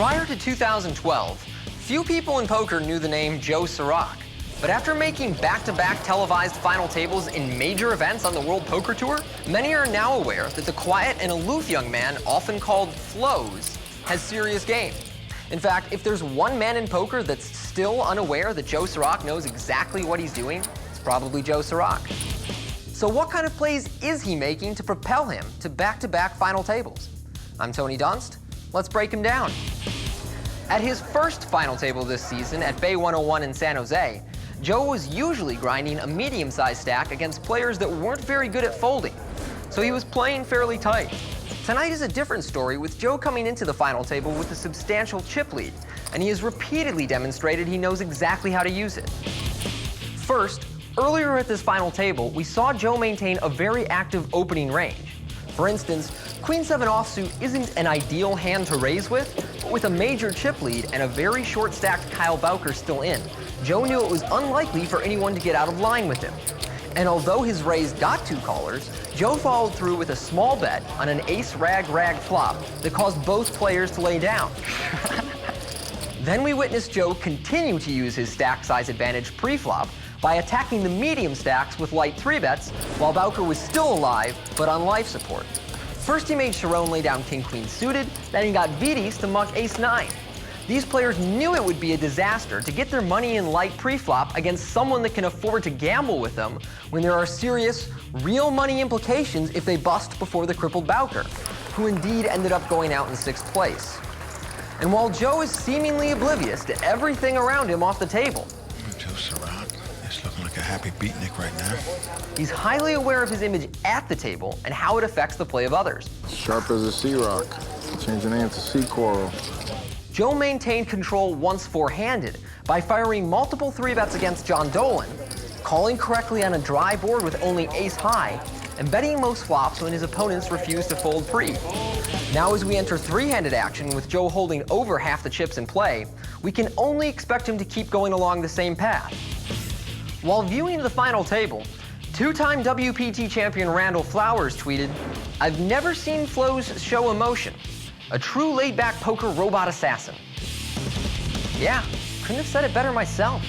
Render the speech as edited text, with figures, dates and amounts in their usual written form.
Prior to 2012, few people in poker knew the name Joe Serock. But after making back-to-back televised final tables in major events on the World Poker Tour, many are now aware that the quiet and aloof young man, often called Flows, has serious game. In fact, if there's one man in poker that's still unaware that Joe Serock knows exactly what he's doing, it's probably Joe Serock. So what kind of plays is he making to propel him to back-to-back final tables? I'm Tony Dunst. Let's break him down. At his first final table this season at Bay 101 in San Jose, Joe was usually grinding a medium-sized stack against players that weren't very good at folding, so he was playing fairly tight. Tonight is a different story, with Joe coming into the final table with a substantial chip lead, and he has repeatedly demonstrated he knows exactly how to use it. First, earlier at this final table, we saw Joe maintain a very active opening range. For instance, Queen 7 offsuit isn't an ideal hand to raise with, but with a major chip lead and a very short-stacked Kyle Bowker still in, Joe knew it was unlikely for anyone to get out of line with him. And although his raise got 2 callers, Joe followed through with a small bet on an ace-rag-rag flop that caused both players to lay down. Then we witnessed Joe continue to use his stack size advantage pre-flop by attacking the medium stacks with light 3-bets while Bowker was still alive but on life support. First he made Sharon lay down king-queen suited, then he got Vides to muck ace-9. These players knew it would be a disaster to get their money in light pre-flop against someone that can afford to gamble with them when there are serious, real money implications if they bust before the crippled Bowker, who indeed ended up going out in 6th place. And while Joe is seemingly oblivious to everything around him off the table, Joe Serock is looking like a happy beatnik right now. He's highly aware of his image at the table and how it affects the play of others. Sharp as a Serock. Change the name to Sea Coral. Joe maintained control once four-handed by firing multiple 3-bets against John Dolan, calling correctly on a dry board with only ace-high, and betting most flops when his opponents refused to fold pre. Now as we enter 3-handed action with Joe holding over half the chips in play, we can only expect him to keep going along the same path. While viewing the final table, 2-time WPT champion Randall Flowers tweeted, "I've never seen Flows show emotion. A true laid-back poker robot assassin." Yeah, couldn't have said it better myself.